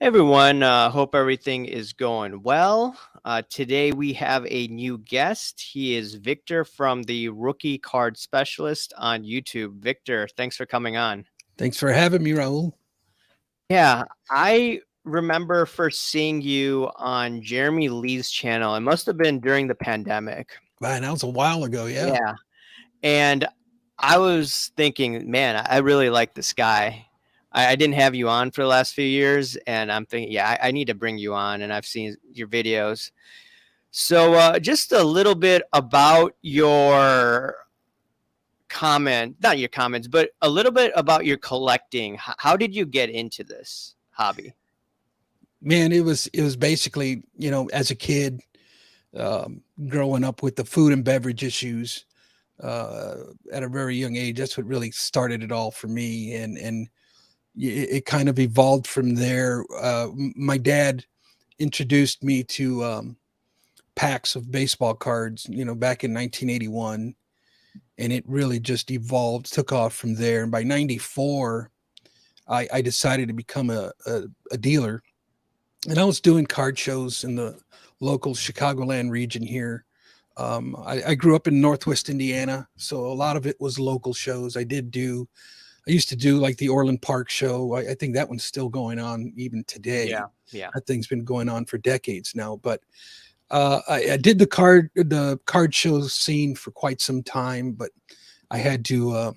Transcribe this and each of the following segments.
Everyone, hope everything is going well. Today we have a new guest. He is Victor from the Rookie Card Specialist on YouTube. Victor, thanks for coming on. Thanks for having me, Raul. Yeah, I remember first seeing you on Jeremy Lee's channel. It must have been during the pandemic. Man, that was a while ago. Yeah. Yeah. And I was thinking, man, I really like this guy. I didn't have you on for the last few years, and I'm thinking, yeah, I need to bring you on, and I've seen your videos. So just a little bit about your not your comments, but a little bit about your collecting. How did you get into this hobby? Man, it was basically, as a kid, growing up with the food and beverage issues at a very young age. That's what really started it all for me. And it kind of evolved from there. My dad introduced me to packs of baseball cards, back in 1981. And it really just evolved, took off from there. And by 94, I decided to become a dealer. And I was doing card shows in the local Chicagoland region here. I grew up in Northwest Indiana, so a lot of it was local shows. I used to do like the Orland Park show. I think that one's still going on even today. Yeah. That thing's been going on for decades now. But I did the card show scene for quite some time, but I had to,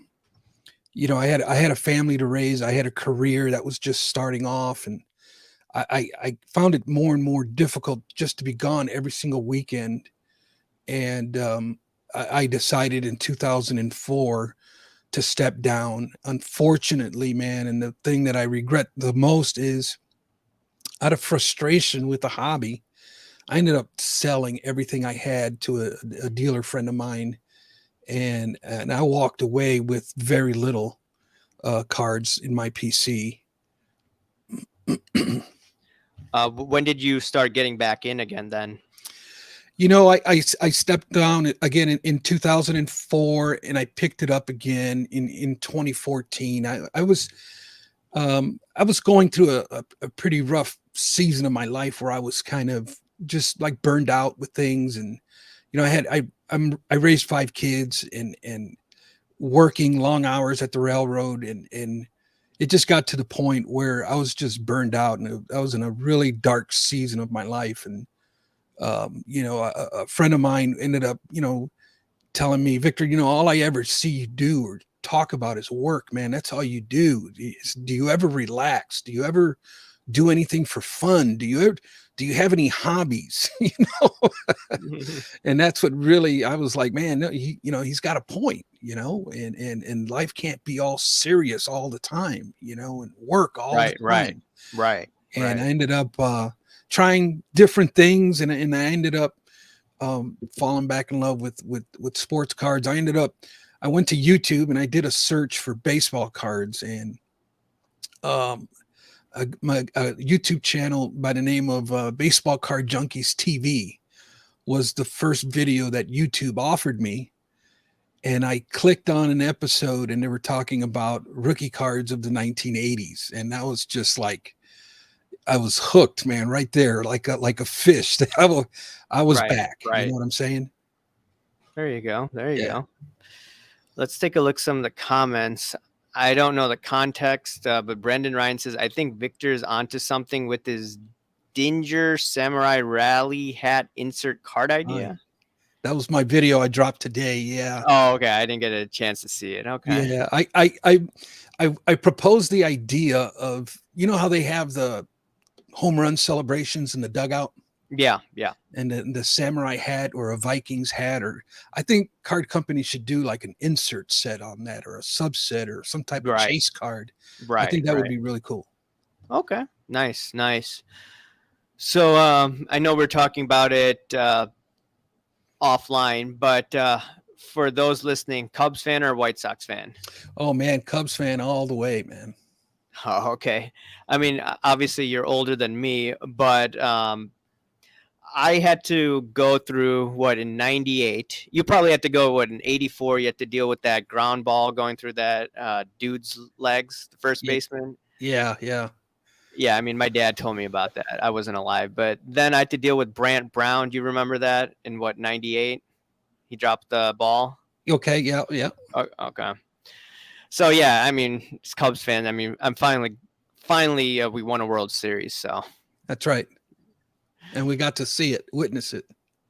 I had a family to raise. I had a career that was just starting off, and I found it more and more difficult just to be gone every single weekend. And I decided in 2004 to step down. Unfortunately, man, and the thing that I regret the most is, out of frustration with the hobby, I ended up selling everything I had to a dealer friend of mine, and I walked away with very little cards in my PC. When did you start getting back in again then? I stepped down again in 2004, and I picked it up again in 2014. I was going through a pretty rough season of my life where I was kind of just like burned out with things. And, I raised 5 kids and working long hours at the railroad. And it just got to the point where I was just burned out, and I was in a really dark season of my life. And, a friend of mine ended up, telling me, Victor, all I ever see you do or talk about is work, man. That's all you do. Do you ever relax? Do you ever do anything for fun? Do you have any hobbies? And that's what really, I was like, man, no, he's got a point, and life can't be all serious all the time, and work all the time. Right. And I ended up, trying different things, and I ended up falling back in love with sports cards. I went to YouTube and I did a search for baseball cards, and my YouTube channel by the name of Baseball Card Junkies TV was the first video that YouTube offered me. And I clicked on an episode, and they were talking about rookie cards of the 1980s, and that was just like, I was hooked, man, right there, like a fish. I was back. Right. You know what I'm saying? There you go. Go. Let's take a look at some of the comments. I don't know the context, but Brendan Ryan says, I think Victor's onto something with his Dinger Samurai Rally hat insert card idea. That was my video I dropped today. Yeah. Oh, okay. I didn't get a chance to see it. Okay. Yeah. I proposed the idea of, how they have the home run celebrations in the dugout. Yeah. And the samurai hat or a Vikings hat, or I think card companies should do like an insert set on that, or a subset, or some type of chase card. Right. I think that would be really cool. Okay. Nice. So I know we're talking about it offline, but for those listening, Cubs fan or White Sox fan? Oh man, Cubs fan all the way, man. Oh, okay. I mean, obviously you're older than me, but I had to go through in 98. You probably had to go in 84. You had to deal with that ground ball going through that dude's legs, the first baseman. Yeah. Yeah, I mean, my dad told me about that. I wasn't alive, but then I had to deal with Brant Brown. Do you remember that? In what, 98? He dropped the ball. Okay, yeah, yeah, Oh, okay. So yeah, I mean, as Cubs fan, I mean, I'm finally, we won a World Series. So. that's right. And we got to see it, witness it.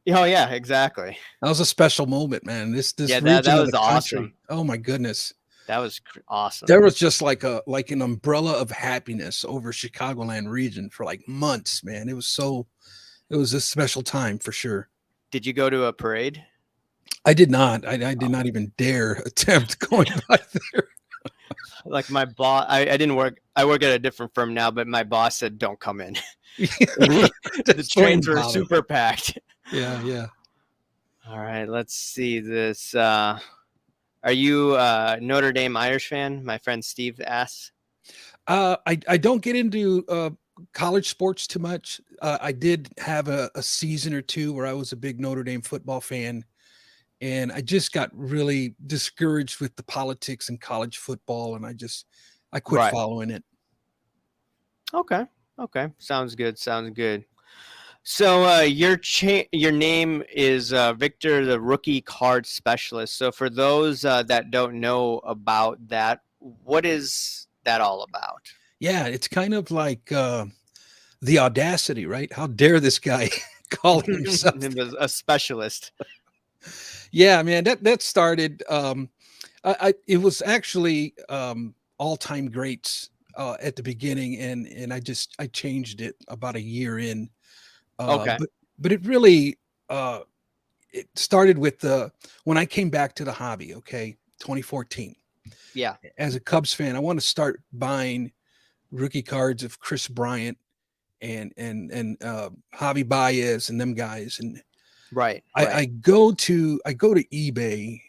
Oh yeah, exactly. That was a special moment, man. This Yeah, that region of was the awesome. country. Oh my goodness. That was There awesome. was just like an umbrella of happiness over Chicagoland region for like months, man. It was a special time for sure. Did you go to a parade? I did not. I did Oh. not even dare attempt going by there. Like my boss, I didn't work. I work at a different firm now, but my boss said, "Don't come in." The Just don't even trains were bother. super packed. Yeah, yeah. All right, let's see this. Are you Notre Dame Irish fan? My friend Steve asks. I don't get into college sports too much. I did have a season or two where I was a big Notre Dame football fan, and I just got really discouraged with the politics in college football, and I quit Right. following it. Okay. Okay. Sounds good. Sounds good. So your name is Victor, the rookie card specialist. So for those that don't know about that, what is that all about? Yeah, it's kind of like the audacity, right? How dare this guy call himself? Him as a specialist. Yeah, man, that started. It was actually all time greats at the beginning, and I changed it about a year in. Uh, Okay. but but it really it started with the when I came back to the hobby. Okay, 2014. Yeah. As a Cubs fan, I want to start buying rookie cards of Chris Bryant and Javi Baez and them guys. And Right. Right. I go to eBay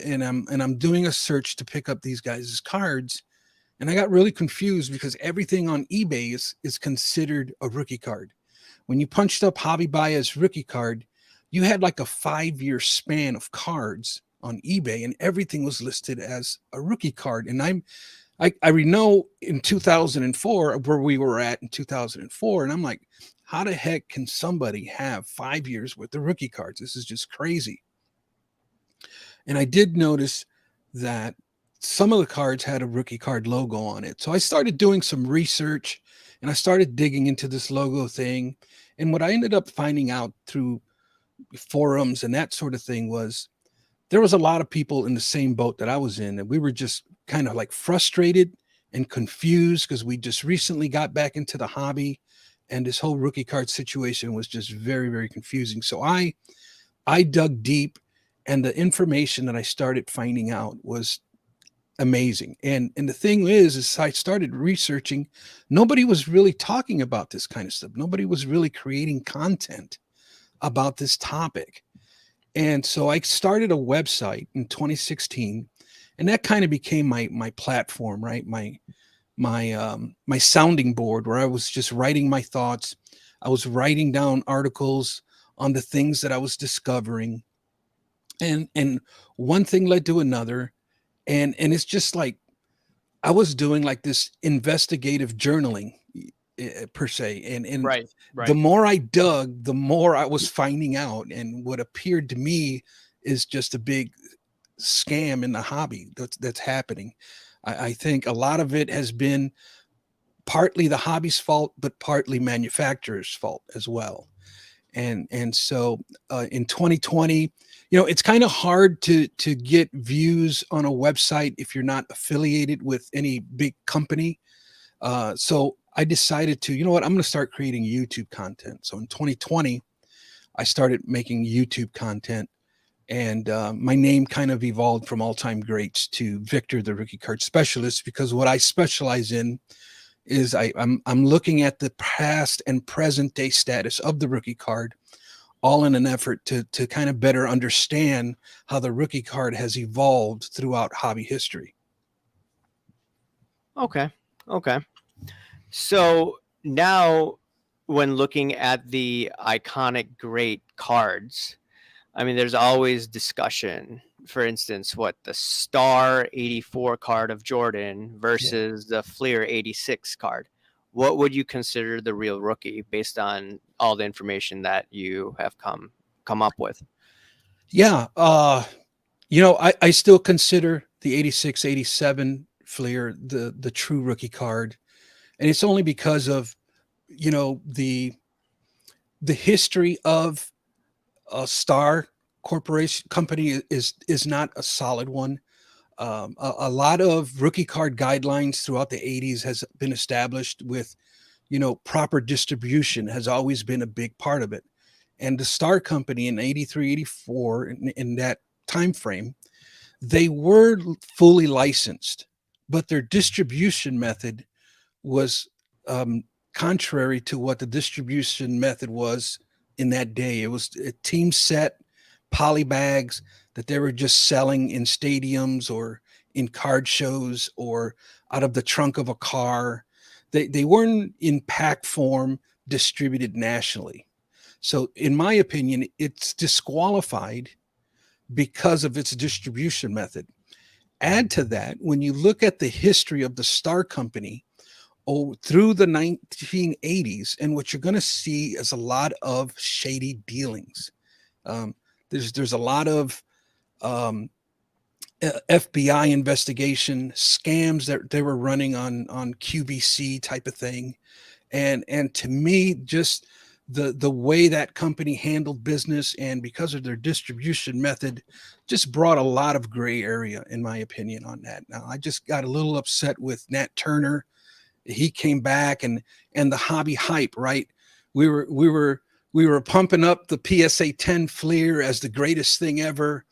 and I'm doing a search to pick up these guys' cards. And I got really confused because everything on eBay is considered a rookie card. When you punched up Javi Baez rookie card, you had like a 5-year span of cards on eBay, and everything was listed as a rookie card. And I know in 2004 where we were at in 2004, and I'm like, how the heck can somebody have 5 years worth of rookie cards? This is just crazy. And I did notice that some of the cards had a rookie card logo on it. So I started doing some research and I started digging into this logo thing. And what I ended up finding out through forums and that sort of thing was there was a lot of people in the same boat that I was in, and we were just kind of like frustrated and confused because we just recently got back into the hobby, and this whole rookie card situation was just very, very confusing. So I dug deep, and the information that I started finding out was amazing. And the thing is I started researching. Nobody was really talking about this kind of stuff. Nobody was really creating content about this topic. And so I started a website in 2016, and that kind of became my platform, right? My sounding board where I was just writing my thoughts. I was writing down articles on the things that I was discovering, and one thing led to another, and it's just like I was doing like this investigative journaling per se, and Right. the Right. more I dug, the more I was finding out, and what appeared to me is just a big scam in the hobby that's happening. I think a lot of it has been partly the hobby's fault, but partly manufacturer's fault as well. And so in 2020, you know, it's kind of hard to get views on a website if you're not affiliated with any big company. So I decided to, you know what, I'm going to start creating YouTube content. So in 2020, I started making YouTube content, and my name kind of evolved from all time greats to Victor, the rookie card specialist, because what I specialize in is I'm looking at the past and present day status of the rookie card, all in an effort to kind of better understand how the rookie card has evolved throughout hobby history. Okay. Okay. So now, when looking at the iconic great cards, I mean, there's always discussion. For instance, what the Star 84 card of Jordan Yeah. versus the Fleer 86 card. what would you consider the real rookie based on all the information that you have come up with? Yeah. I still consider the 86, 87 Fleer the true rookie card. And it's only because of, the history of a Star Corporation company is not a solid one. A lot of rookie card guidelines throughout the 80s has been established with, proper distribution has always been a big part of it. And the Star Company in 83, 84, in that time frame, they were fully licensed, but their distribution method was um, contrary to what the distribution method was in that day. It was a team set poly bags that they were just selling in stadiums or in card shows or out of the trunk of a car. They weren't in pack form distributed nationally. So, in my opinion, it's disqualified because of its distribution method. Add to that, when you look at the history of the Star Company, through the 1980s, and what you're going to see is a lot of shady dealings. Um, there's a lot of FBI investigation scams that they were running on QVC type of thing, and to me, just the way that company handled business and because of their distribution method, just brought a lot of gray area, in my opinion, on that. Now, I just got a little upset with Nat Turner. He came back, and the hobby hype, right? We were pumping up the PSA 10 Fleer as the greatest thing ever,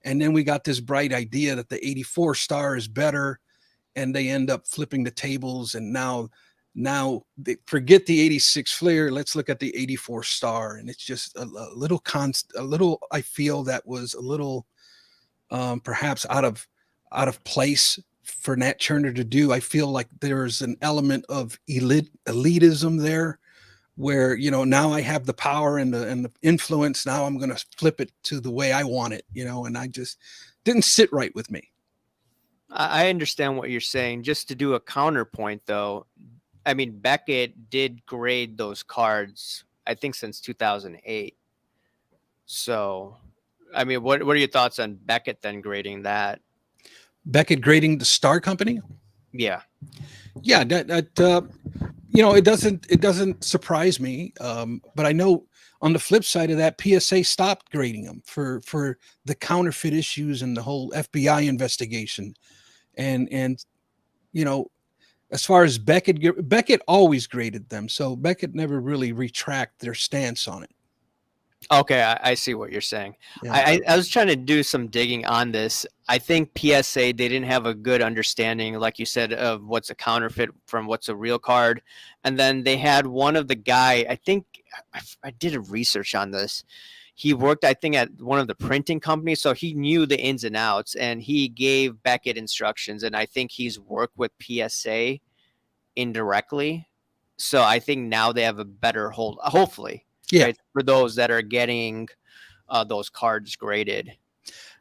and then we got this bright idea that the 84 Star is better, and they end up flipping the tables, and now they forget the 86 Fleer. Let's look at the 84 Star, and it's just a little. I feel that was a little perhaps out of place for Nat Turner to do. I feel like there's an element of elitism there, where now I have the power and the influence. Now I'm going to flip it to the way I want it, and I just didn't sit right with me. I understand what you're saying. Just to do a counterpoint, though, I mean, Beckett did grade those cards, I think, since 2008. So, I mean, what are your thoughts on Beckett then grading that? Beckett grading the Star Company. Yeah. Yeah, it doesn't surprise me. But I know on the flip side of that, PSA stopped grading them for the counterfeit issues and the whole FBI investigation. And as far as Beckett always graded them, so Beckett never really retract their stance on it. Okay, I see what you're saying. Yeah, I was trying to do some digging on this. I think PSA, they didn't have a good understanding, like you said, of what's a counterfeit from what's a real card. And then they had one of the guy, I think I did a research on this. He worked, I think, at one of the printing companies, so he knew the ins and outs, and he gave Beckett instructions. And I think he's worked with PSA indirectly. So I think now they have a better hold, hopefully, yeah. right, for those that are getting those cards graded.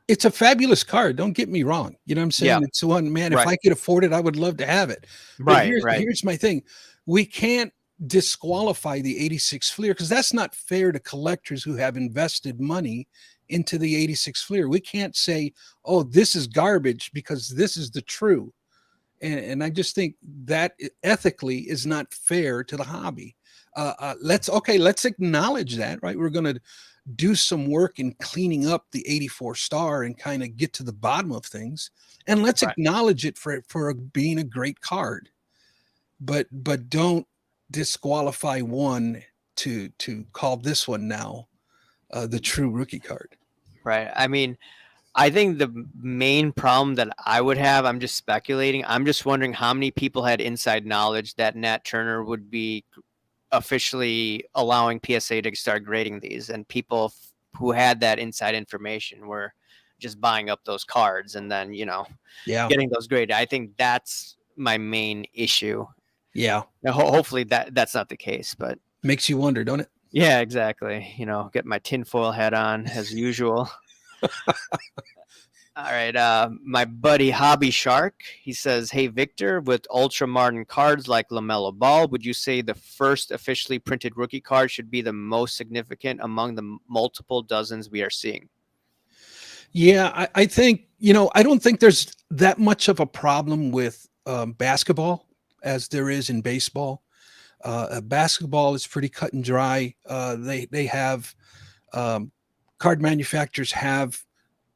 It's a fabulous card. Don't get me wrong. You know what I'm Yeah, saying? It's one, man. If right, I could afford it, I would love to have it. But right, right, here's my thing: we can't disqualify the 86 Fleer because that's not fair to collectors who have invested money into the 86 Fleer. We can't say, "Oh, this is garbage," because this is the true. And I just think that ethically is not fair to the hobby. Let's acknowledge that, right? We're going to do some work in cleaning up the 84 Star and kind of get to the bottom of things, and let's right. acknowledge it for being a great card. But don't disqualify one to call this one now the true rookie card. Right. I mean, I think the main problem that I would have, I'm just speculating. I'm just wondering how many people had inside knowledge that Nat Turner would be officially allowing PSA to start grading these, and people who had that inside information were just buying up those cards and then, Yeah, getting those graded. I think that's my main issue. yeah, Now, hopefully that's not the case, but makes you wonder, don't it? yeah, exactly. Get my tinfoil hat on as usual. All right, my buddy Hobby Shark, he says, "Hey Victor, with ultra modern cards like Lamelo Ball, would you say the first officially printed rookie card should be the most significant among the multiple dozens we are seeing?" Yeah, I think, I don't think there's that much of a problem with basketball as there is in baseball. Basketball is pretty cut and dry. They have um, card manufacturers have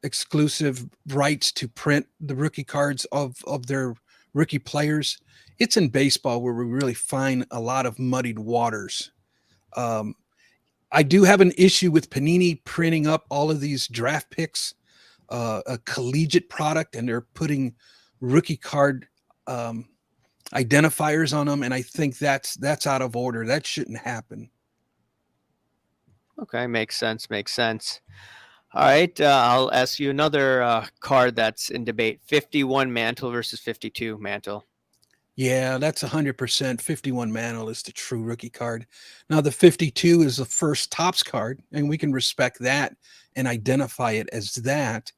exclusive rights to print the rookie cards of their rookie players. It's in baseball where we really find a lot of muddied waters. Um, I do have an issue with Panini printing up all of these draft picks, a collegiate product, and they're putting rookie card um, identifiers on them, and I think that's out of order. That shouldn't happen. Okay, makes sense. Makes sense. All right, I'll ask you another card that's in debate: 51 Mantle versus 52 Mantle. Yeah, that's 100%. 51 Mantle is the true rookie card. Now, the 52 is the first Tops card, and we can respect that and identify it as that.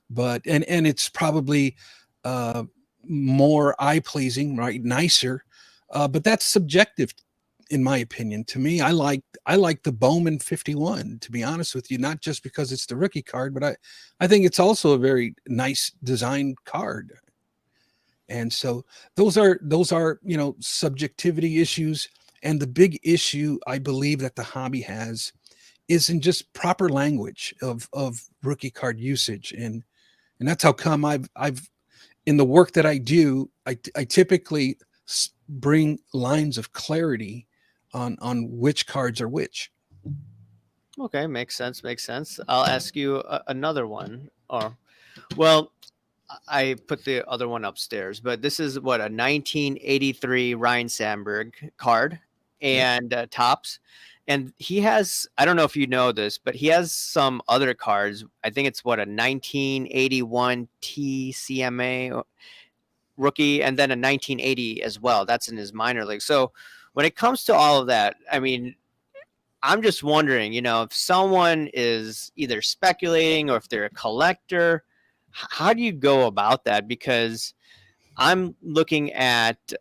But and it's probably uh, more eye pleasing, right? Nicer, but that's subjective, in my opinion. To me, I like the Bowman 51. To be honest with you, not just because it's the rookie card, but I think it's also a very nice design card. And so those are subjectivity issues. And the big issue I believe that the hobby has is in just proper language of rookie card usage. And that's how come I've in the work that I do, I typically bring lines of clarity on which cards are which. Okay, makes sense. Makes sense. I'll ask you another one. Or, well, I put the other one upstairs, but this is what, a 1983 Ryan Sandberg card Yep. and tops. And he has, I don't know if you know this, but he has some other cards. I think it's what, a 1981 TCMA rookie and then a 1980 as well. That's in his minor league. So when it comes to all of that, I mean, I'm just wondering, if someone is either speculating or if they're a collector, how do you go about that? Because I'm looking at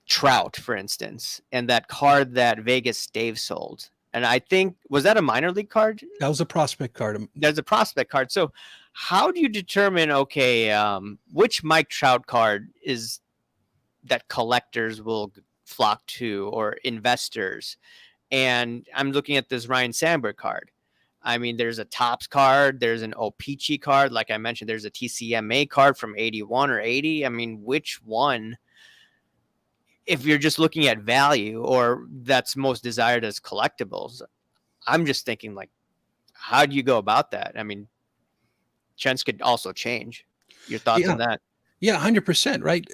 Trout, for instance, and that card that Vegas Dave sold. And I think, was that a minor league card? That was a prospect card. There's a prospect card. So how do you determine, okay, which Mike Trout card is that collectors will flock to or investors? And I'm looking at this Ryan Sandberg card. I mean, there's a Tops card, there's an O-Pee-Chee card. Like I mentioned, there's a TCMA card from 81 or 80. I mean, which one, if you're just looking at value or that's most desired as collectibles, I'm just thinking, like, how do you go about that? I mean, trends could also change. Your thoughts Yeah, on that? yeah, 100%, right?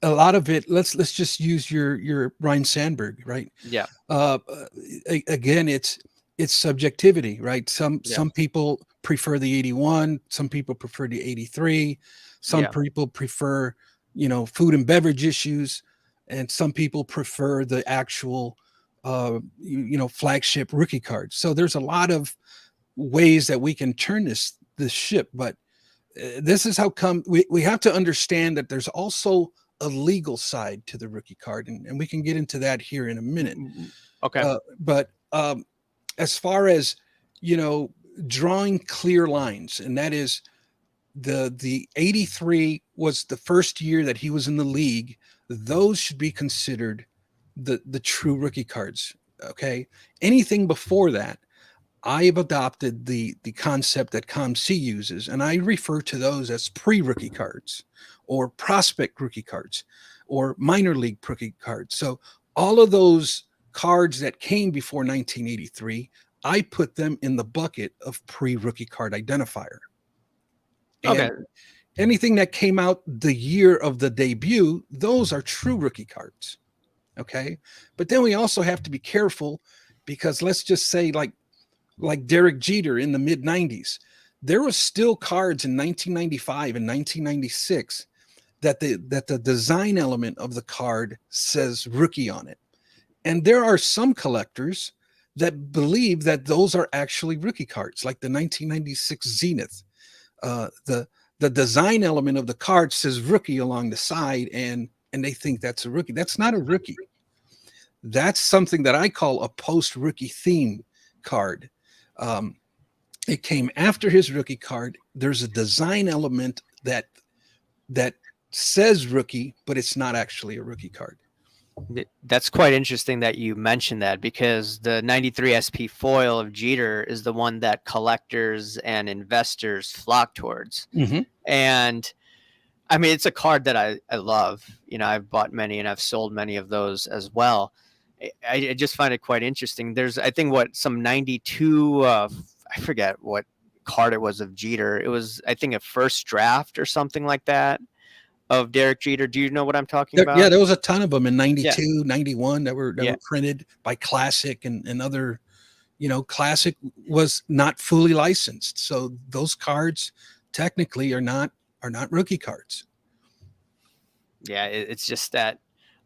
A lot of it, let's just use your Ryan Sandberg, right? Yeah. uh, Again, it's subjectivity, right? some Yeah. some people prefer the 81, some people prefer the 83, some Yeah. people prefer food and beverage issues, and some people prefer the actual flagship rookie cards. So there's a lot of ways that we can turn this ship, but this is how come we have to understand that there's also a legal side to the rookie card, and we can get into that here in a minute. Okay. But as far as drawing clear lines, and that is the 83 was the first year that he was in the league. Those should be considered the true rookie cards. Okay, anything before that, I have adopted the concept that ComC uses, and I refer to those as pre-rookie cards, or prospect rookie cards, or minor league rookie cards. So all of those cards that came before 1983, I put them in the bucket of pre-rookie card identifier. Okay. And anything that came out the year of the debut, those are true rookie cards. Okay. But then we also have to be careful, because let's just say, like Derek Jeter in the mid 90s, there was still cards in 1995 and 1996 that the design element of the card says rookie on it. And there are some collectors that believe that those are actually rookie cards, like the 1996 Zenith, the the design element of the card says rookie along the side, and they think that's a rookie. That's not a rookie. That's something that I call a post rookie theme card. Um, it came after his rookie card. There's a design element that says rookie, but it's not actually a rookie card. That's quite interesting that you mentioned that, because the 93 SP foil of Jeter is the one that collectors and investors flock towards. Mm-hmm. And I mean, it's a card that I love. You know, I've bought many and I've sold many of those as well. I just find it quite interesting. There's, I think, some 92, I forget what card it was of Jeter. It was, I think, a first draft or something like that of Derek Jeter. Do you know what I'm talking about? Yeah, there was a ton of them in 92, Yeah. 91 that were printed by Classic and other, Classic was not fully licensed. So those cards technically are not rookie cards. Yeah, it's just that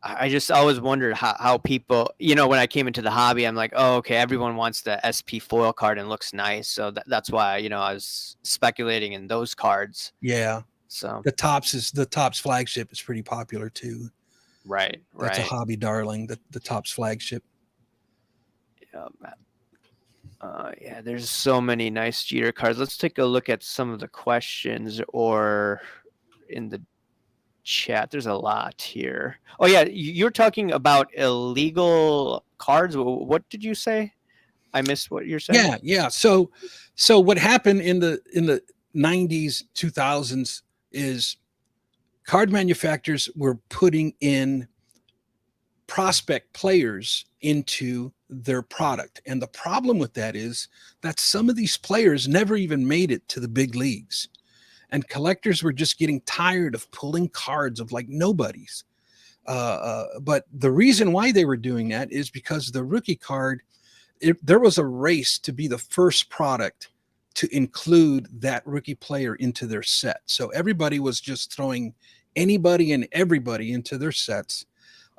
I just always wondered how people, when I came into the hobby, I'm like, oh, okay, everyone wants the SP foil card and looks nice. So that's why, I was speculating in those cards. Yeah. So the Topps flagship is pretty popular too. Right. That's a hobby darling, the Topps flagship. Yeah, there's so many nice Jeter cards. Let's take a look at some of the questions or in the chat. There's a lot here. Oh yeah, you're talking about illegal cards. What did you say? I missed what you're saying. Yeah. So what happened in the 90s, 2000s is card manufacturers were putting in prospect players into their product. And the problem with that is that some of these players never even made it to the big leagues. And collectors were just getting tired of pulling cards of like nobodies. But the reason why they were doing that is because the rookie card, there was a race to be the first product to include that rookie player into their set. So everybody was just throwing anybody and everybody into their sets.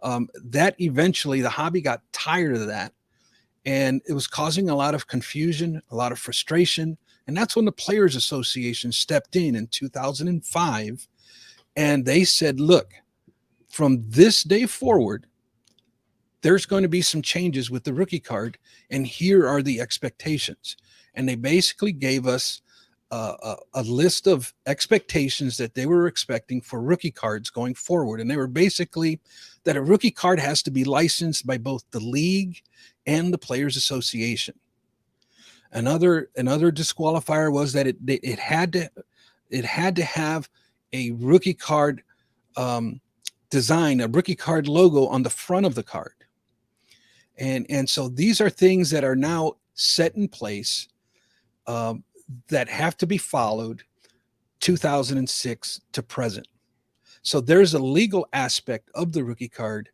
That eventually the hobby got tired of that, and it was causing a lot of confusion, a lot of frustration. And that's when the Players Association stepped in 2005, and they said, look, from this day forward, there's going to be some changes with the rookie card, and here are the expectations. And they basically gave us a list of expectations that they were expecting for rookie cards going forward. And they were basically that a rookie card has to be licensed by both the league and the Players Association. Another disqualifier was that it had to have a rookie card design, a rookie card logo on the front of the card. And so these are things that are now set in place that have to be followed 2006 to present. So there's a legal aspect of the rookie card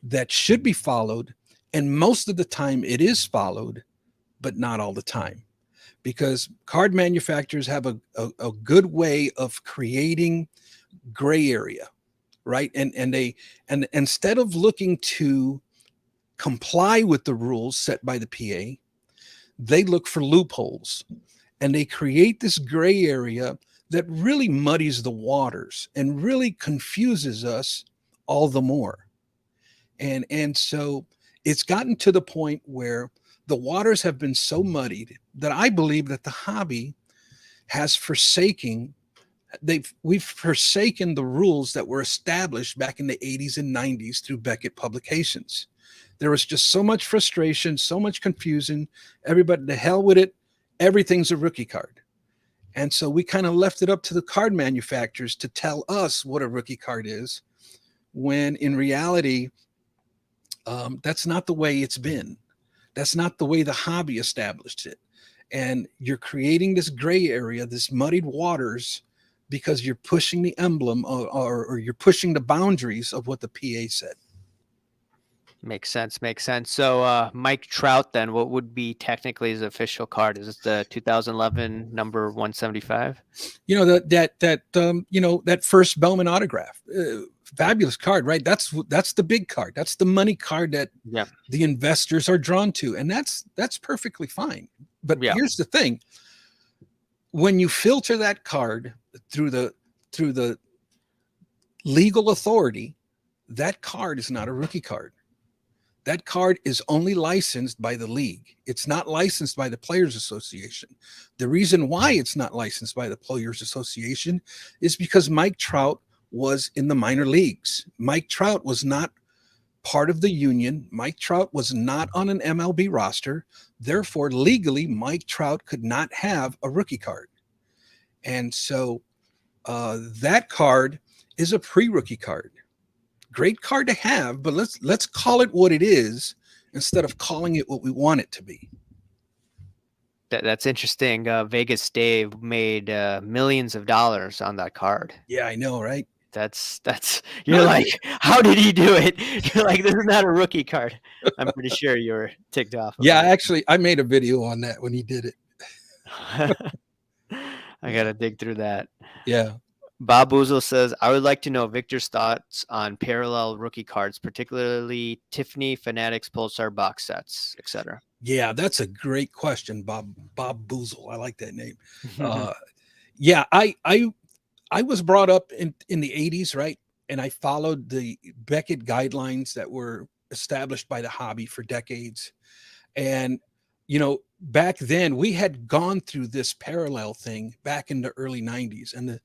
that should be followed. And most of the time it is followed, but not all the time, because card manufacturers have a good way of creating gray area, right? And instead of looking to comply with the rules set by the PA, they look for loopholes, and they create this gray area that really muddies the waters and really confuses us all the more. And so it's gotten to the point where the waters have been so muddied that I believe that the hobby has we've forsaken the rules that were established back in the 80s and 90s through Beckett Publications. There was just so much frustration, so much confusion. Everybody, the hell with it. Everything's a rookie card. And so we kind of left it up to the card manufacturers to tell us what a rookie card is, when in reality, that's not the way it's been. That's not the way the hobby established it. And you're creating this gray area, this muddied waters, because you're pushing the emblem or you're pushing the boundaries of what the PA said. Makes sense. So Mike Trout, then, what would be technically his official card? Is it the 2011 number 175? That first Bellman autograph, fabulous card, right? That's the big card. That's the money card that the investors are drawn to, and that's perfectly fine. But here's the thing: when you filter that card through the legal authority, that card is not a rookie card. That card is only licensed by the league. It's not licensed by the Players Association. The reason why it's not licensed by the Players Association is because Mike Trout was in the minor leagues. Mike Trout was not part of the union. Mike Trout was not on an MLB roster. Therefore, legally, Mike Trout could not have a rookie card. And so that card is a pre-rookie card. Great card to have, but let's call it what it is instead of calling it what we want it to be. That's interesting. Vegas Dave made millions of dollars on that card. Yeah, I know, right? That's you're like, how did he do it? You're like, this is not a rookie card. I'm pretty sure you were ticked off. Yeah, actually, I made a video on that when he did it. I gotta dig through that. Yeah. Bob Boozle says, I would like to know Victor's thoughts on parallel rookie cards, particularly Tiffany, Fanatics, Pulsar box sets, etc. Yeah, that's a great question, Bob Boozle. I like that name. Yeah, I was brought up in the 80s, right? And I followed the Beckett guidelines that were established by the hobby for decades. And back then we had gone through this parallel thing back in the early 90s, and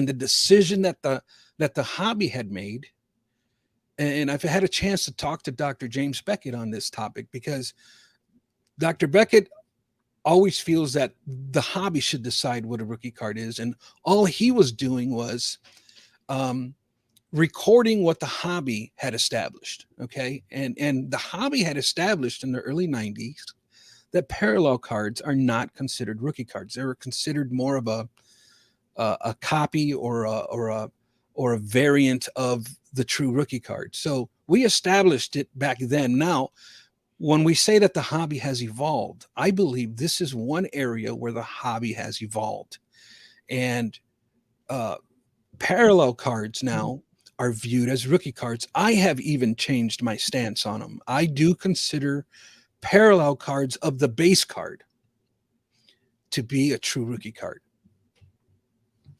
the decision that the hobby had made. And I've had a chance to talk to Dr. James Beckett on this topic, because Dr. Beckett always feels that the hobby should decide what a rookie card is. And all he was doing was recording what the hobby had established. Okay. And the hobby had established in the early 90s that parallel cards are not considered rookie cards. They were considered more of a copy or a variant of the true rookie card. So we established it back then. Now, when we say that the hobby has evolved, I believe this is one area where the hobby has evolved. And parallel cards now are viewed as rookie cards. I have even changed my stance on them. I do consider parallel cards of the base card to be a true rookie card.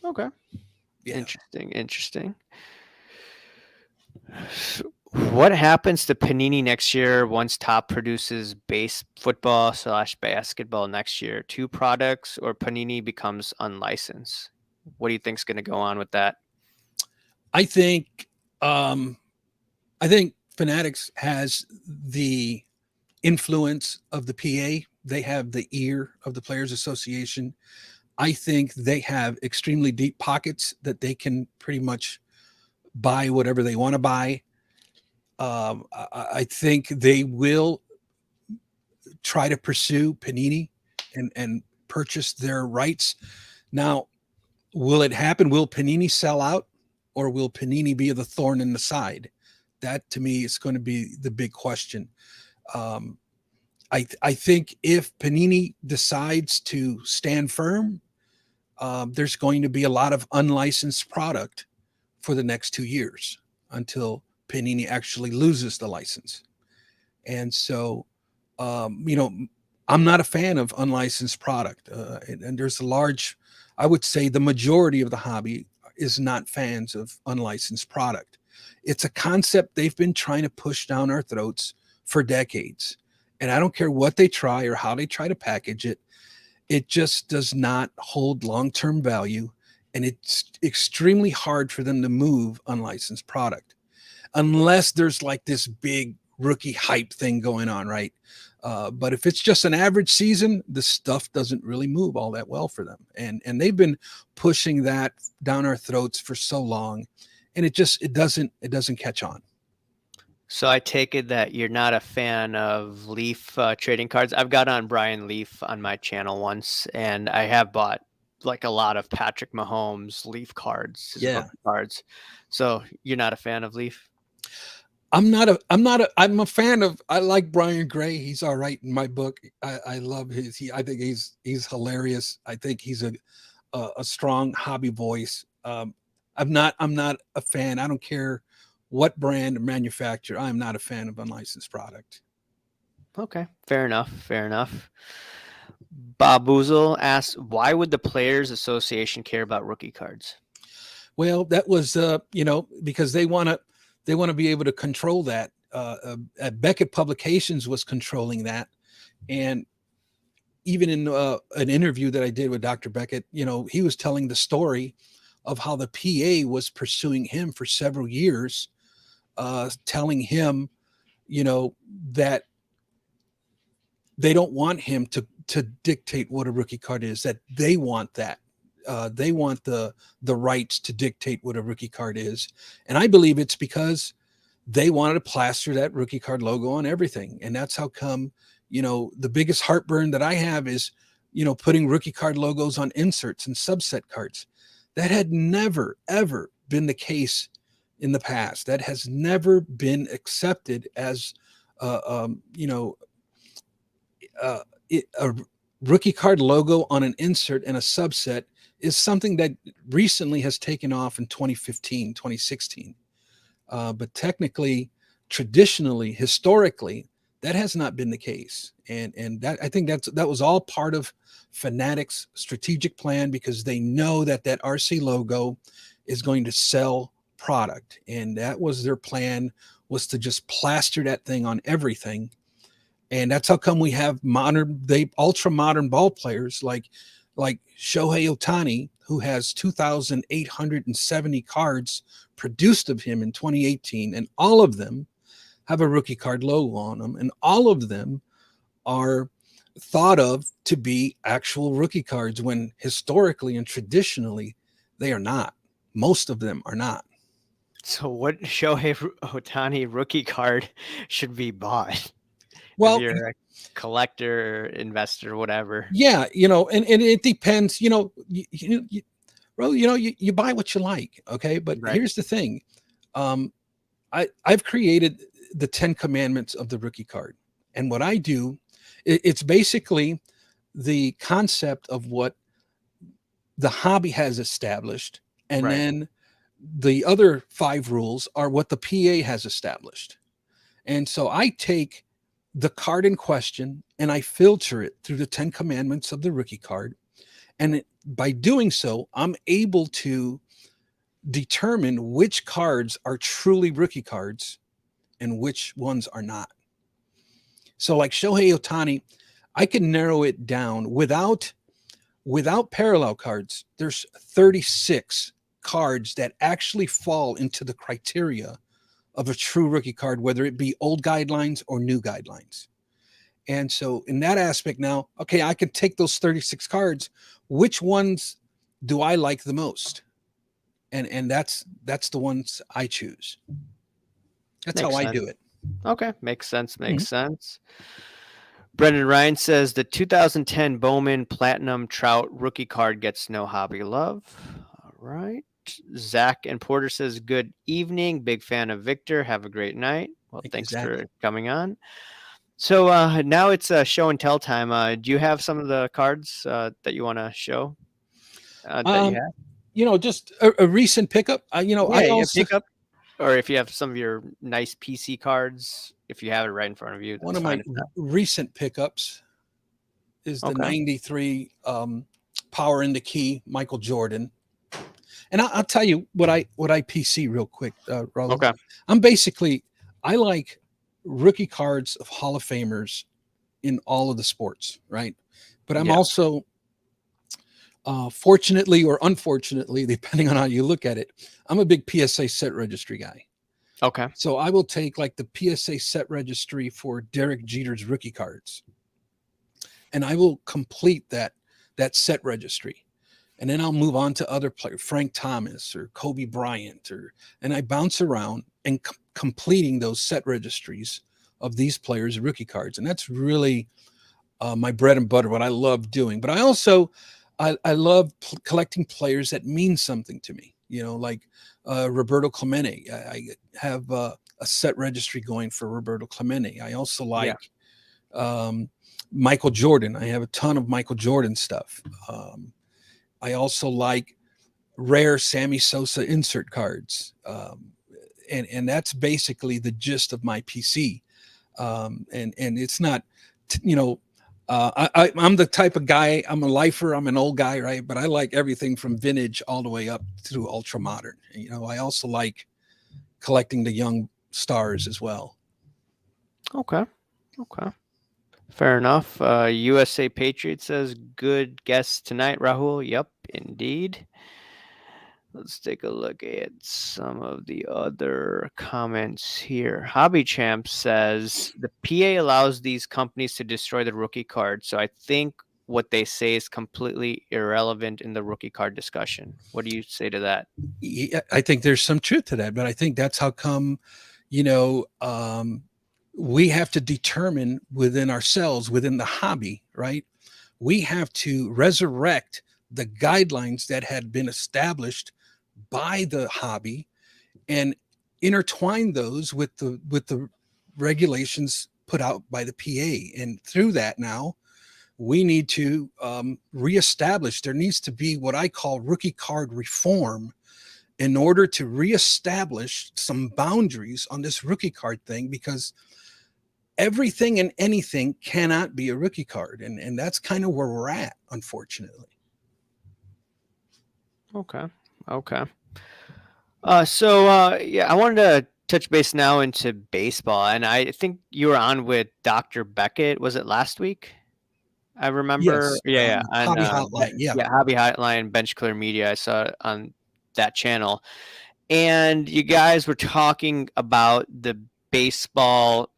Okay. Yeah. Interesting. What happens to Panini next year once Top produces base football / basketball next year? 2 products, or Panini becomes unlicensed? What do you think is going to go on with that? I think Fanatics has the influence of the PA. They have the ear of the Players Association. I think they have extremely deep pockets that they can pretty much buy whatever they want to buy. I think they will try to pursue Panini and purchase their rights. Now, will it happen? Will Panini sell out, or will Panini be the thorn in the side? That, to me, is going to be the big question. I think if Panini decides to stand firm, there's going to be a lot of unlicensed product for the next 2 years until Panini actually loses the license. And so, I'm not a fan of unlicensed product. And there's a large, I would say the majority of the hobby is not fans of unlicensed product. It's a concept they've been trying to push down our throats for decades. And I don't care what they try or how they try to package it. It just does not hold long-term value. And it's extremely hard for them to move unlicensed product unless there's like this big rookie hype thing going on, right? But if it's just an average season, the stuff doesn't really move all that well for them. And they've been pushing that down our throats for so long, and it doesn't catch on. So I take it that you're not a fan of Leaf trading cards. I've got on Brian Leaf on my channel once, and I have bought like a lot of Patrick Mahomes Leaf cards, cards. So you're not a fan of Leaf? I'm a fan of, I like Brian Gray. He's all right in my book. I love I think he's hilarious. I think he's a strong hobby voice. I'm not a fan. I don't care what brand or manufacturer. I'm not a fan of unlicensed product. Okay. Fair enough. Bob Boozle asks, why would the Players Association care about rookie cards? Well, that was because they want to be able to control that. Beckett Publications was controlling that, and even in an interview that I did with Dr. Beckett, he was telling the story of how the PA was pursuing him for several years, telling him, that they don't want him to dictate what a rookie card is, that they want that. They want the rights to dictate what a rookie card is. And I believe it's because they wanted to plaster that rookie card logo on everything. And that's how come, the biggest heartburn that I have is, putting rookie card logos on inserts and subset cards. That had never, ever been the case in the past. That has never been accepted as, a rookie card logo on an insert and a subset is something that recently has taken off in 2015, 2016. But technically, traditionally, historically, that has not been the case. And that, I think that was all part of Fanatics' strategic plan, because they know that RC logo is going to sell product. And that was their plan, was to just plaster that thing on everything. And that's how come we have ultra modern ball players like Shohei Ohtani, who has 2,870 cards produced of him in 2018, and all of them have a rookie card logo on them, and all of them are thought of to be actual rookie cards, when historically and traditionally they are not. Most of them are not. So what Shohei Ohtani rookie card should be bought? If Well, you're a collector, investor, whatever. yeah, and it depends, you buy what you like. Okay. But Right. here's the thing. I've created the 10 commandments of the rookie card. And what I do, it's basically the concept of what the hobby has established. And Right. then the other 5 rules are what the PA has established. And so I take the card in question and I filter it through the 10 commandments of the rookie card. And by doing so, I'm able to determine which cards are truly rookie cards and which ones are not. So like Shohei Ohtani, I can narrow it down without parallel cards. There's 36 cards that actually fall into the criteria of a true rookie card, whether it be old guidelines or new guidelines. And so in that aspect now, okay, I can take those 36 cards. Which ones do I like the most? And that's the ones I choose. That's Makes how I sense. do it. Okay. Makes sense. Makes Mhm. sense. Brendan Ryan says the 2010 Bowman Platinum Trout rookie card gets no hobby love. All right. Zach and Porter says, good evening. Big fan of Victor. Have a great night. Well, Thank you, thanks Zach. for coming on. So now it's show and tell time. Do you have some of the cards that you want to show that you Um, have? just a recent pickup. Yeah, I you also, pick up, or if you have some of your nice PC cards, if you have it right in front of you, one that's of fine. my If not, recent pickups is the okay. 93 Power in the Key Michael Jordan. And I'll tell you what I PC real quick, Rollo. Okay. I like rookie cards of Hall of Famers in all of the sports, right? But I'm Yeah. also, fortunately or unfortunately, depending on how you look at it, I'm a big PSA set registry guy. Okay. So I will take like the PSA set registry for Derek Jeter's rookie cards, and I will complete that set registry. And then I'll move on to other players, Frank Thomas or Kobe Bryant, and I bounce around and completing those set registries of these players' rookie cards. And that's really my bread and butter, what I love doing. But I also, I love collecting players that mean something to me, like Roberto Clemente. I have a set registry going for Roberto Clemente. I also Yeah. like Michael Jordan. I have a ton of Michael Jordan stuff. I also like rare Sammy Sosa insert cards. And that's basically the gist of my PC. And it's not, I'm the type of guy. I'm a lifer. I'm an old guy, right? But I like everything from vintage all the way up to ultra modern. You know, I also like collecting the young stars as well. Okay. Okay. Fair enough. USA Patriot says, good guess tonight, Rahul. Yep, indeed. Let's take a look at some of the other comments here. Hobby Champ says the PA allows these companies to destroy the rookie card. So I think what they say is completely irrelevant in the rookie card discussion. What do you say to that? Yeah, I think there's some truth to that, but I think that's how come, you know, we have to determine within ourselves, within the hobby, right? We have to resurrect the guidelines that had been established by the hobby and intertwine those with the regulations put out by the PA. And through that, now we need to reestablish. There needs to be what I call rookie card reform in order to reestablish some boundaries on this rookie card thing, because everything and anything cannot be a rookie card, and that's kind of where we're at, unfortunately. Okay. Okay. Yeah, I wanted to touch base now into baseball, and I think you were on with Dr. Beckett. Was it last week? I remember, Yes, yeah, on hobby hotline, yeah. yeah, Hobby Hotline, Bench Clear Media. I saw it on that channel, and you guys were talking about the baseball.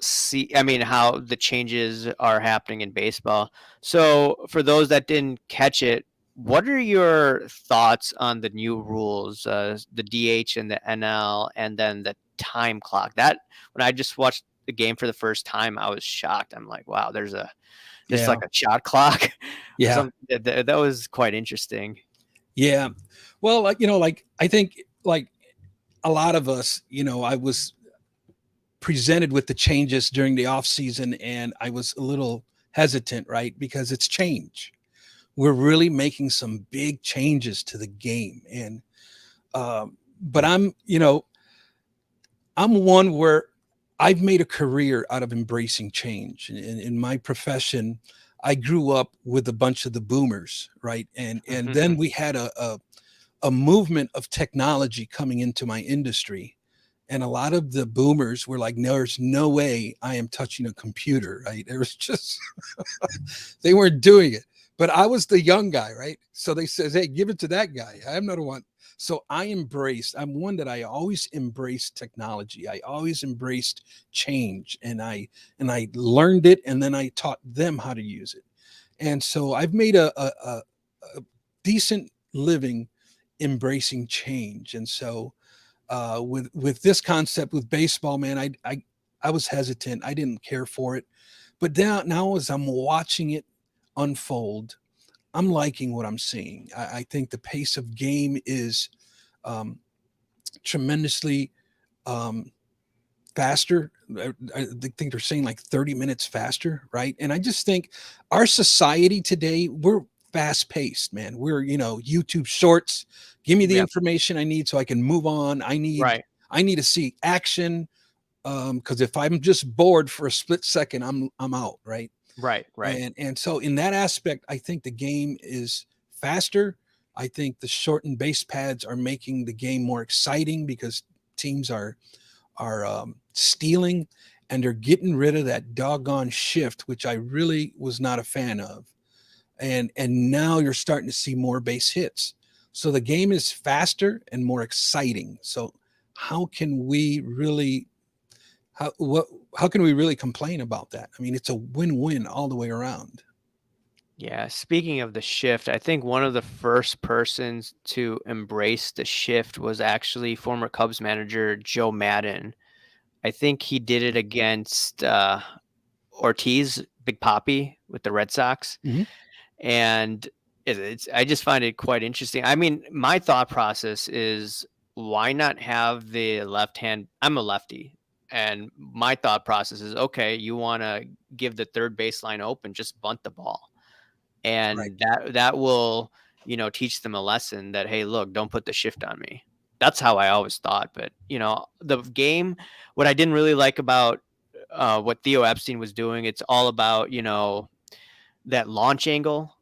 I mean, how the changes are happening in baseball. So, for those that didn't catch it, what are your thoughts on the new rules, the DH and the NL, and then the time clock? That when I just watched the game for the first time, I was shocked. I'm like, wow, there's Yeah, like a shot clock or yeah, something. That was quite interesting. yeah. Well, like, you know, like I think like a lot of us, you know, I was presented with the changes during the off season, and I was a little hesitant, right? Because it's change. We're really making some big changes to the game. And but I'm, you know, I'm one where I've made a career out of embracing change. In my profession, I grew up with a bunch of the boomers, right? And then we had a movement of technology coming into my industry. And a lot of the boomers were like, no, there's no way I am touching a computer, right? There was just, they weren't doing it. But I was the young guy, right? So they says, hey, give it to that guy. I'm not the one. So I'm one that I always embraced technology. I always embraced change, and I learned it, and then I taught them how to use it. And so I've made a decent living embracing change. And so with this concept with baseball, man, I was hesitant. I didn't care for it. But now as I'm watching it unfold, I'm liking what I'm seeing. I think the pace of game is tremendously um, faster. I think they're saying like 30 minutes faster, right? And I just think our society today, we're fast paced, man. We're, you know, YouTube shorts. Give me the Yep. information I need so I can move on. Right. I need to see action. Because if I'm just bored for a split second, I'm out, right? Right. Right. And so in that aspect, I think the game is faster. I think the shortened base pads are making the game more exciting because teams are stealing, and they're getting rid of that doggone shift, which I really was not a fan of. And now you're starting to see more base hits. So the game is faster and more exciting. So how can we really how can we really complain about that? I mean, it's a win-win all the way around. Yeah. Speaking of the shift, I think one of the first persons to embrace the shift was actually former Cubs manager Joe Madden. I think he did it against Ortiz, Big Poppy with the Red Sox. Mhm. And I just find it quite interesting. I mean, my thought process is why not have the left hand? I'm a lefty, and my thought process is okay. You want to give the third baseline open, just bunt the ball, Right. and that will teach them a lesson that hey, look, don't put the shift on me. That's how I always thought. But the game, what I didn't really like about what Theo Epstein was doing, it's all about that launch angle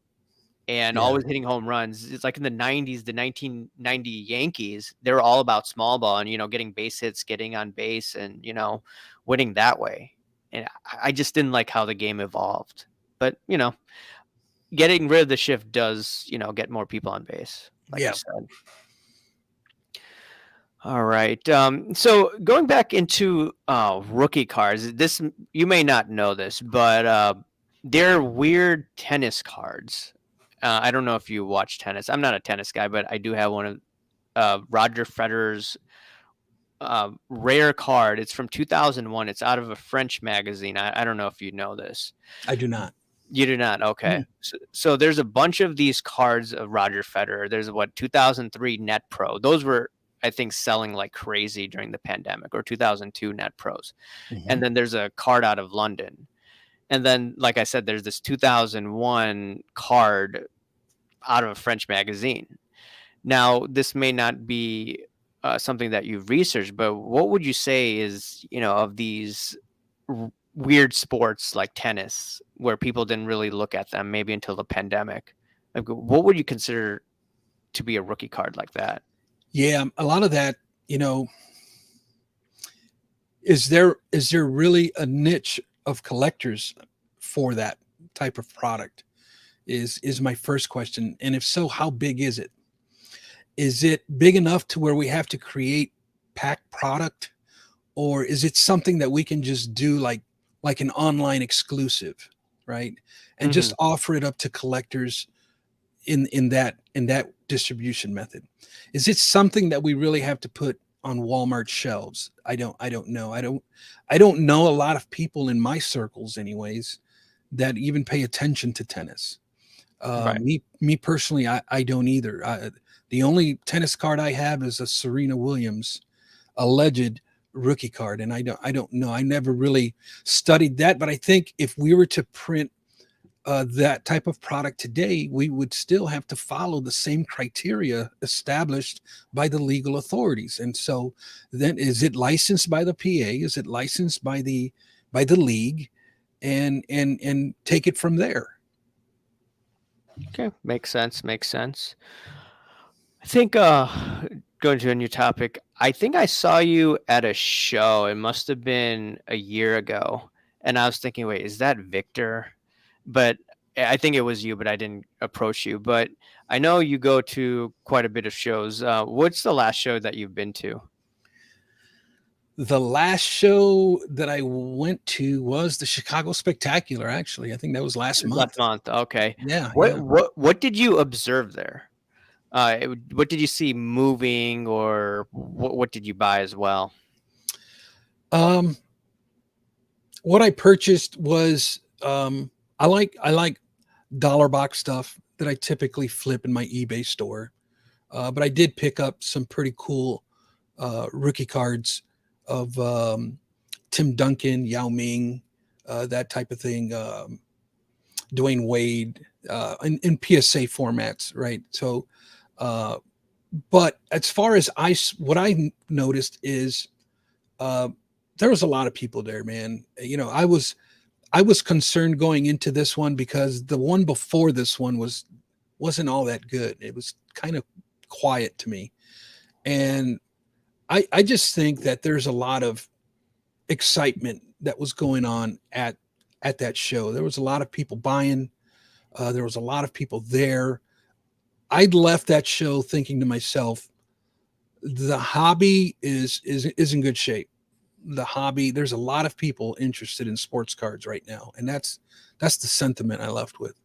and Yeah. always hitting home runs. It's like in the 90s, the 1990 Yankees, they were all about small ball and, getting base hits, getting on base and, winning that way. And I just didn't like how the game evolved. But, getting rid of the shift does, get more people on base, like you Yeah. said. All right. So going back into rookie cards, this you may not know this, but they're weird tennis cards. I don't know if you watch tennis. I'm not a tennis guy, but I do have one of Roger Federer's rare card. It's from 2001. It's out of a French magazine. I don't know if you know this. I do not. You do not. Okay. Mm. So there's a bunch of these cards of Roger Federer. There's 2003 Net Pro. Those were, I think, selling like crazy during the pandemic, or 2002 Net Pros. And Mhm. then there's a card out of London. And then, like I said, there's this 2001 card out of a French magazine. Now, this may not be something that you've researched, but what would you say is, of these weird sports like tennis, where people didn't really look at them maybe until the pandemic? Like, what would you consider to be a rookie card like that? Yeah, a lot of that, is there really a niche of collectors for that type of product? Is my first question. And if so, how big is it? Is it big enough to where we have to create pack product, or is it something that we can just do like an online exclusive, right? And Hmm. just offer it up to collectors in that distribution method. Is it something that we really have to put on Walmart shelves? I don't know. I don't know a lot of people in my circles anyways that even pay attention to tennis. Right. Me personally, I don't either. The only tennis card I have is a Serena Williams alleged rookie card, and I don't know. I never really studied that, but I think if we were to print that type of product today, we would still have to follow the same criteria established by the legal authorities. And so, then is it licensed by the PA? Is it licensed by the league? And take it from there. Okay. Makes sense. Makes sense. I think going to a new topic, I think I saw you at a show. It must have been a year ago. And I was thinking, wait, is that Victor? But I think it was you, but I didn't approach you. But I know you go to quite a bit of shows. What's the last show that you've been to? The last show that I went to was the Chicago Spectacular. Actually, I think that was last Last month. month. Okay. Yeah, What yeah. what did you observe there? What did you see moving, or what did you buy as well? Um, what I purchased was I like dollar box stuff that I typically flip in my eBay store. But I did pick up some pretty cool rookie cards of Tim Duncan, Yao Ming, that type of thing. Dwayne Wade, in PSA formats, right? So, uh, but as far as what I noticed is uh, there was a lot of people there, man. I was concerned going into this one because the one before this one wasn't all that good. It was kind of quiet to me, and I just think that there's a lot of excitement that was going on at that show. There was a lot of people buying. There was a lot of people there. I'd left that show thinking to myself, the hobby is in good shape. The hobby, there's a lot of people interested in sports cards right now, and that's the sentiment I left with.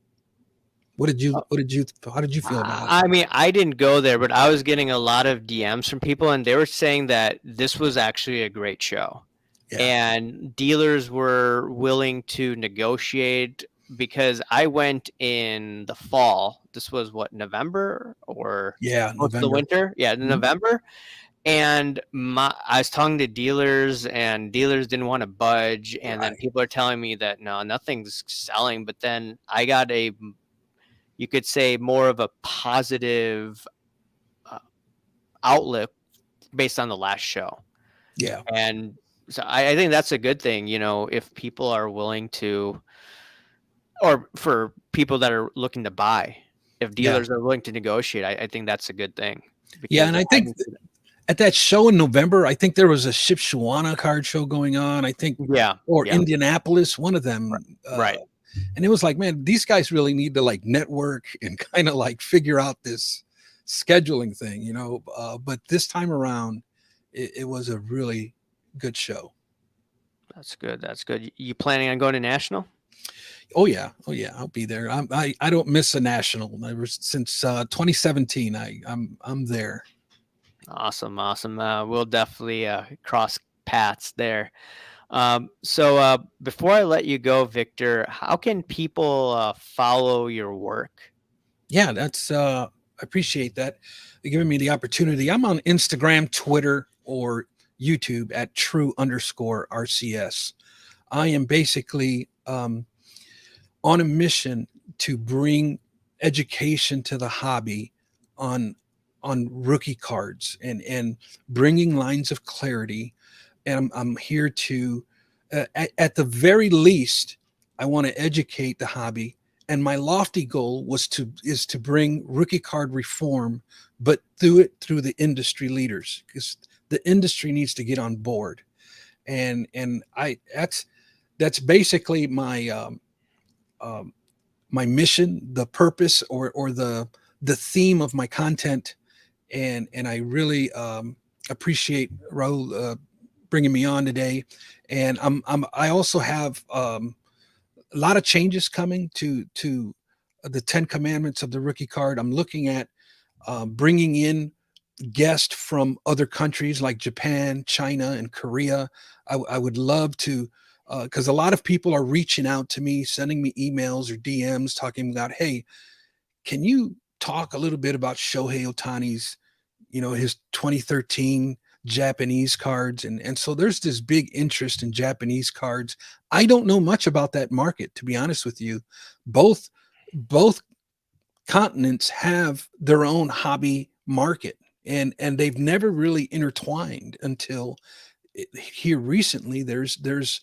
How did you feel about it? I mean, I didn't go there, but I was getting a lot of DMs from people, and they were saying that this was actually a great show. Yeah, And dealers were willing to negotiate because I went in the fall. This was what, November or yeah, most of the November. winter? Yeah, Mhm. November. And I was talking to dealers, and dealers didn't want to budge. And then Right. people are telling me that no, nothing's selling. But then I got you could say, more of a positive uh, outlook based on the last show. Yeah. And so I think that's a good thing, if people are willing to or for people that are looking to buy. If Yeah. dealers are willing to negotiate, I think that's a good thing Yeah. because And I I think can see that. at that show in November, I think there was a Shipshewana card show going on. I think, Yeah, or yeah, Indianapolis, one of right, them. right. And it was like, man, these guys really need to like network and kind of like figure out this scheduling thing, you know. But this time around, it was a really good show. That's good. That's good. You planning on going to national? Oh yeah, oh yeah, I'll be there. I don't miss a national. Ever since 2017, I'm there. Awesome, awesome. We'll definitely cross paths there. Before I let you go, Victor, how can people follow your work? Yeah, that's I appreciate that. You're giving me the opportunity. I'm on Instagram, Twitter, or YouTube at true_RCS. I am basically on a mission to bring education to the hobby on rookie cards and bringing lines of clarity. And I'm here to at the very least, I want to educate the hobby. And my lofty goal is to bring rookie card reform, but do it through the industry leaders, because the industry needs to get on board. And I that's basically um, my mission, the purpose, or the theme of my content. And I really appreciate Raul bringing me on today. And I also have a lot of changes coming to the 10 commandments of the rookie card. I'm looking at bringing in guests from other countries like Japan, China, and Korea. I would love to, because a lot of people are reaching out to me, sending me emails or DMs talking about, hey, can you talk a little bit about Shohei Otani's, his 2013 Japanese cards? And so there's this big interest in Japanese cards. I don't know much about that market, to be honest with you. Both continents have their own hobby market, and they've never really intertwined until here recently. There's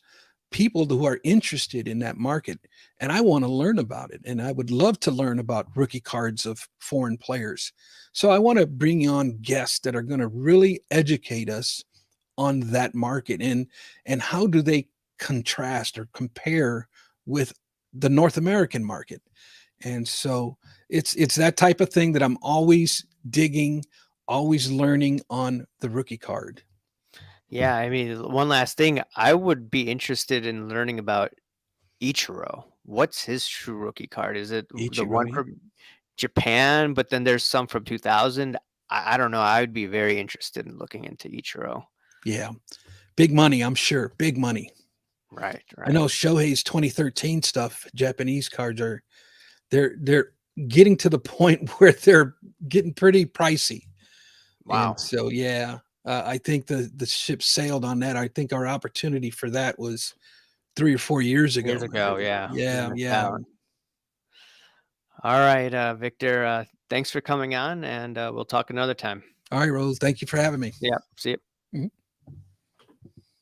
people who are interested in that market, and I want to learn about it, and I would love to learn about rookie cards of foreign players. So I want to bring on guests that are going to really educate us on that market, and how do they contrast or compare with the North American market. And so it's that type of thing that I'm always digging, always learning on the rookie card. Yeah, I mean, one last thing, I would be interested in learning about Ichiro. What's his true rookie card? Is it the Ichiro, one from Japan, but then there's some from 2000? I don't know. I would be very interested in looking into Ichiro. yeah, big money, I'm sure, big money. Right, I right. know Shohei's 2013 stuff, Japanese cards are they're getting to the point where they're getting pretty pricey. And Wow. so, yeah, I think the ship sailed on that. I think our opportunity for that was 3 or 4 years Years ago. ago, yeah, we Yeah, missed yeah. out. All right, Victor, thanks for coming on, and we'll talk another time. All right, Rose. Thank you for having me. Yeah, see you.